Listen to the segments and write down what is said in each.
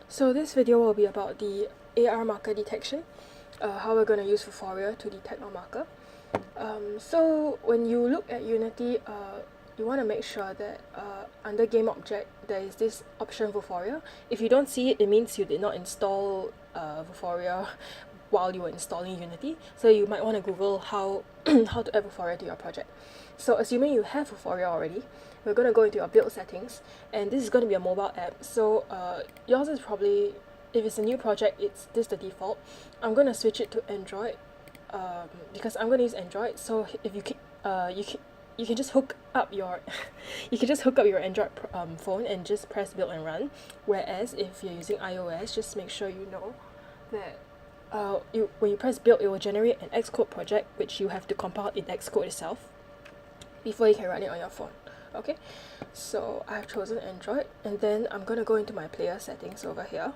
So this video will be about the AR marker detection, how we're going to use Vuforia to detect our marker. So when you look at Unity, you want to make sure that under game object there is this option Vuforia. If you don't see it, it means you did not install Vuforia while you were installing Unity. So you might want to Google how how to add Vuforia to your project. So assuming you have Vuforia already, we're going to go into your build settings, and this is going to be a mobile app. So yours is probably, if it's a new project, it's this the default. I'm going to switch it to Android because I'm going to use Android. So if you can, you can just hook up your you can just hook up your Android phone and just press build and run. Whereas if you're using iOS, just make sure you know that when you press build, it will generate an Xcode project which you have to compile in Xcode itself before you can run it on your phone. Okay, so I've chosen Android, and then I'm gonna go into my player settings over here.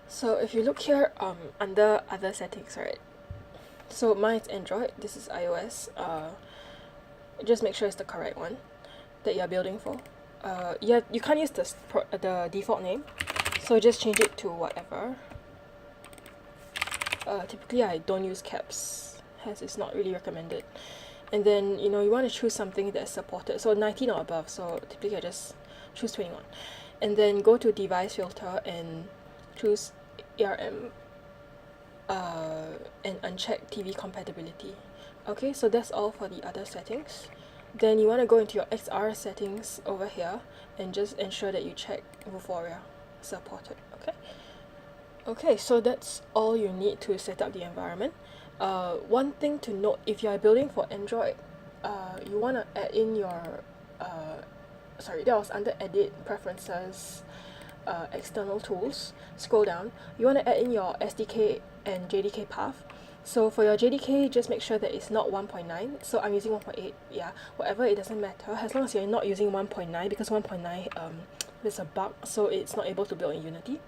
So if you look here under other settings, right, so mine's Android, this is iOS. Just make sure it's the correct one that you're building for. You can't use the default name, so just change it to whatever. Typically I don't use caps, as it's not really recommended. And then, you want to choose something that's supported, so 19 or above, so typically I just choose 21. And then go to device filter and choose ARM and uncheck TV compatibility. Okay, so that's all for the other settings. Then you want to go into your XR settings over here and just ensure that you check Vuforia supported. Okay, so that's all you need to set up the environment. One thing to note, if you are building for Android, you want to add in your sorry, that was under Edit, Preferences, External Tools. Scroll down. You want to add in your SDK and JDK path. So for your JDK, just make sure that it's not 1.9. So I'm using 1.8. Yeah, whatever, it doesn't matter as long as you're not using 1.9, because 1.9 there's a bug, so it's not able to build in Unity.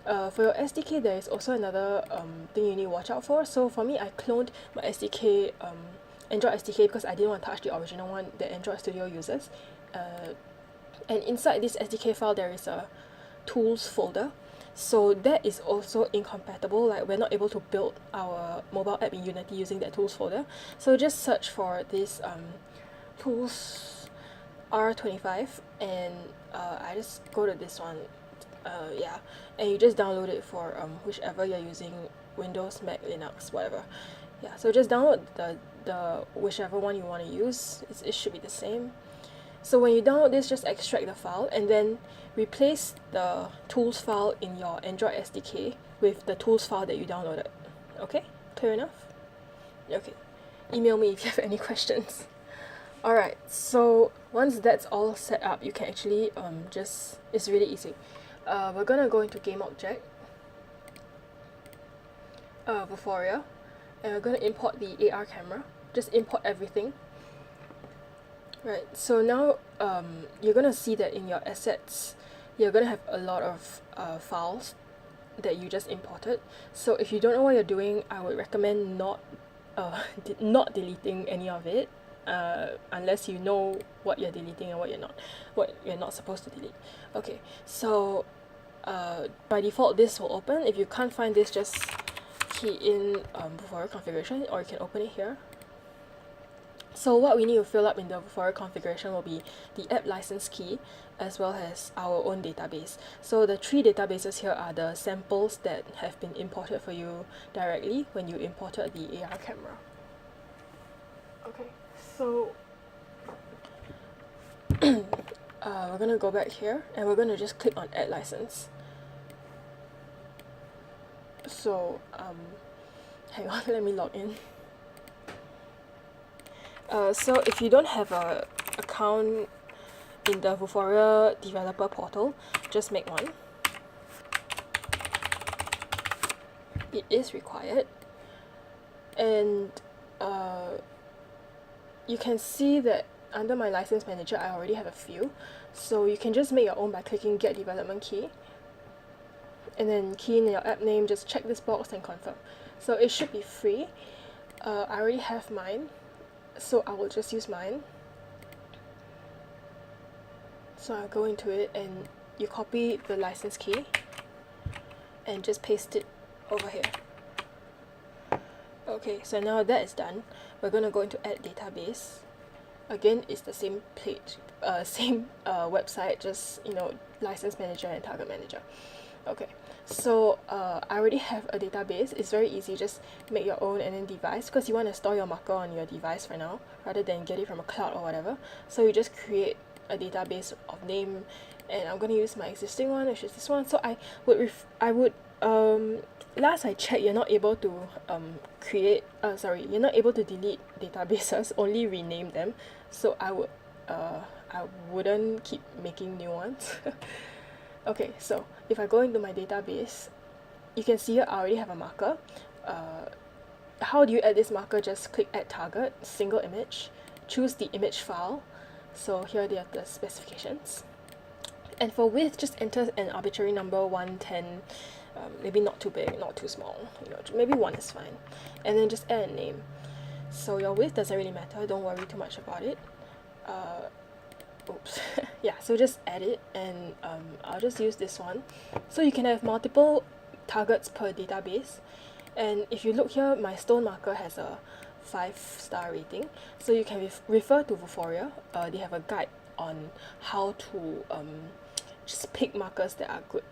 For your SDK, there is also another thing you need to watch out for. So for me, I cloned my SDK, Android SDK, because I didn't want to touch the original one that Android Studio uses. And inside this SDK file, there is a tools folder. So that is also incompatible, like we're not able to build our mobile app in Unity using that tools folder. So just search for this tools R25, and I just go to this one. Yeah, and you just download it for whichever you're using, Windows, Mac, Linux, whatever. Yeah, so just download the whichever one you want to use. It should be the same. So when you download this, just extract the file and then replace the tools file in your Android SDK with the tools file that you downloaded. Okay, clear enough? Okay, email me if you have any questions. Alright, so once that's all set up, you can actually it's really easy. We're gonna go into game object, Vuforia, and we're gonna import the AR camera. Just import everything. Right, so now you're gonna see that in your assets, you're gonna have a lot of files that you just imported. So if you don't know what you're doing, I would recommend not deleting any of it, unless you know what you're deleting and what you're not supposed to delete. Okay, so by default this will open. If you can't find this, just key in Vuforia configuration, or you can open it here. So what we need to fill up in the Vuforia configuration will be the app license key, as well as our own database. So the three databases here are the samples that have been imported for you directly when you imported the AR camera. Okay, so we're gonna go back here and we're gonna just click on add license. So hang on, let me log in. So if you don't have a account in the Vuforia developer portal, just make one. It is required, and you can see that under my license manager I already have a few, so you can just make your own by clicking get development key and then key in your app name. Just check this box and confirm. So it should be free. I already have mine, so I will just use mine. So I'll go into it, and you copy the license key and just paste it over here. Okay, so now that is done, we're going to go into add database. Again, it's the same page, same website, just, you know, license manager and target manager. Okay, so I already have a database. It's very easy, just make your own and then device, because you want to store your marker on your device for now rather than get it from a cloud or whatever. So you just create a database of name, and I'm going to use my existing one, which is this one. So I would last I checked, you're not able to you're not able to delete databases, only rename them. So I wouldn't keep making new ones. Okay, so if I go into my database, you can see here I already have a marker. How do you add this marker? Just click add target, single image, choose the image file. So here they are the specifications. And for width, just enter an arbitrary number, 110, maybe not too big, not too small, you know, maybe 1 is fine. And then just add a name. So your width doesn't really matter, don't worry too much about it. Oops. Yeah, so just add it, and I'll just use this one. So you can have multiple targets per database. And if you look here, my stone marker has a 5-star rating. So you can refer to Vuforia. They have a guide on how to just pick markers that are good.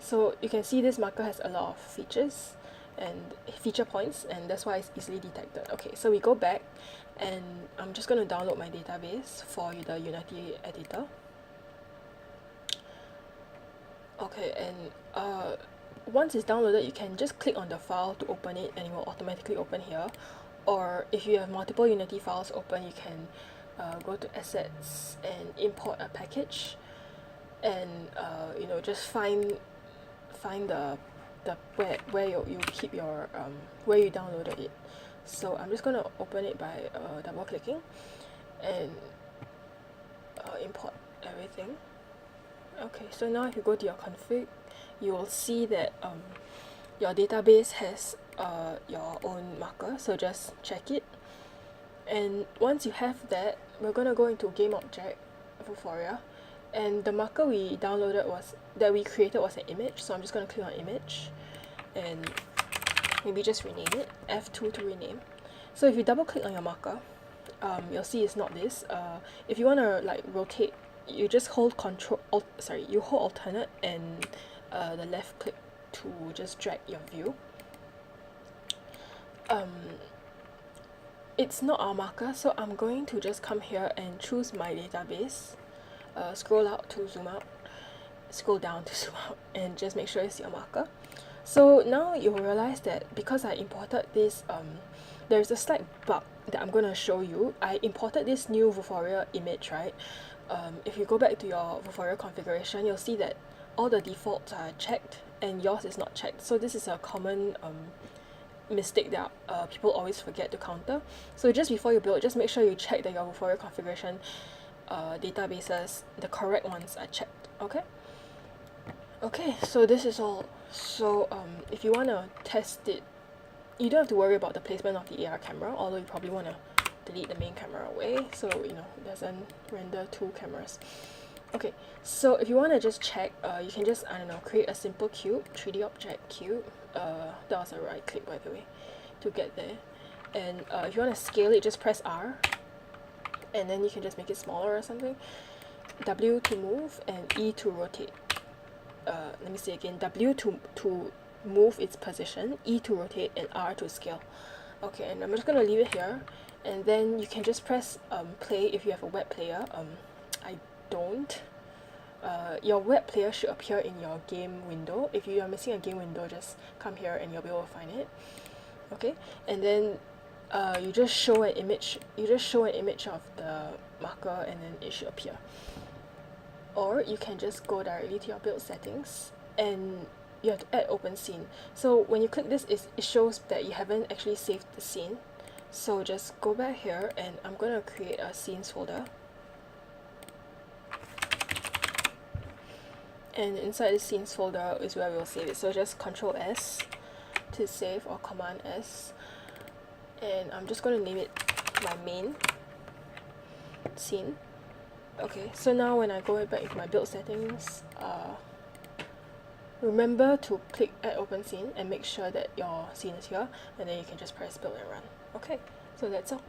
So you can see this marker has a lot of features and feature points, and that's why it's easily detected. Okay, so we go back, and I'm just going to download my database for the Unity editor. Okay, and once it's downloaded, you can just click on the file to open it, and it will automatically open here. Or if you have multiple Unity files open, you can go to assets and import a package, and you know, just find the where you keep your where you downloaded it. So I'm just gonna open it by double clicking and import everything. Okay, so now if you go to your config, you will see that your database has your own marker, so just check it. And once you have that, we're gonna go into game object Vuforia, and the marker we created was an image, so I'm just gonna click on image and maybe just rename it, F2 to rename. So if you double click on your marker, you'll see it's not this. If you want to like rotate, you just hold you hold alternate and the left click to just drag your view. It's not our marker, so I'm going to just come here and choose my database, scroll out to zoom out, scroll down to zoom out, and just make sure it's your marker. So now you'll realize that because I imported this, there's a slight bug that I'm going to show you. I imported this new Vuforia image, right? If you go back to your Vuforia configuration, you'll see that all the defaults are checked and yours is not checked. So this is a common mistake that people always forget to counter. So just before you build, just make sure you check that your Vuforia configuration databases, the correct ones are checked. Okay, so this is all. So if you want to test it, you don't have to worry about the placement of the AR camera, although you probably want to delete the main camera away so you know it doesn't render two cameras. Okay, so if you want to just check, you can just, I don't know, create a simple cube, 3D object cube. That was a right click, by the way, to get there. And if you want to scale it, just press R, and then you can just make it smaller or something. W to move and E to rotate. Let me say again, W to move its position, E to rotate, and R to scale. Okay, and I'm just gonna leave it here, and then you can just press play if you have a web player. I don't. Your web player should appear in your game window. If you are missing a game window, just come here and you'll be able to find it. Okay, and then you just show an image. You just show an image of the marker, and then it should appear. Or you can just go directly to your build settings, and you have to add open scene. So when you click this, it shows that you haven't actually saved the scene. So just go back here, and I'm gonna create a scenes folder. And inside the scenes folder is where we'll save it. So just Ctrl S to save, or Command S. And I'm just gonna name it my main scene. Okay, so now when I go back into my build settings, remember to click add open scene and make sure that your scene is here, and then you can just press build and run. Okay, so that's all.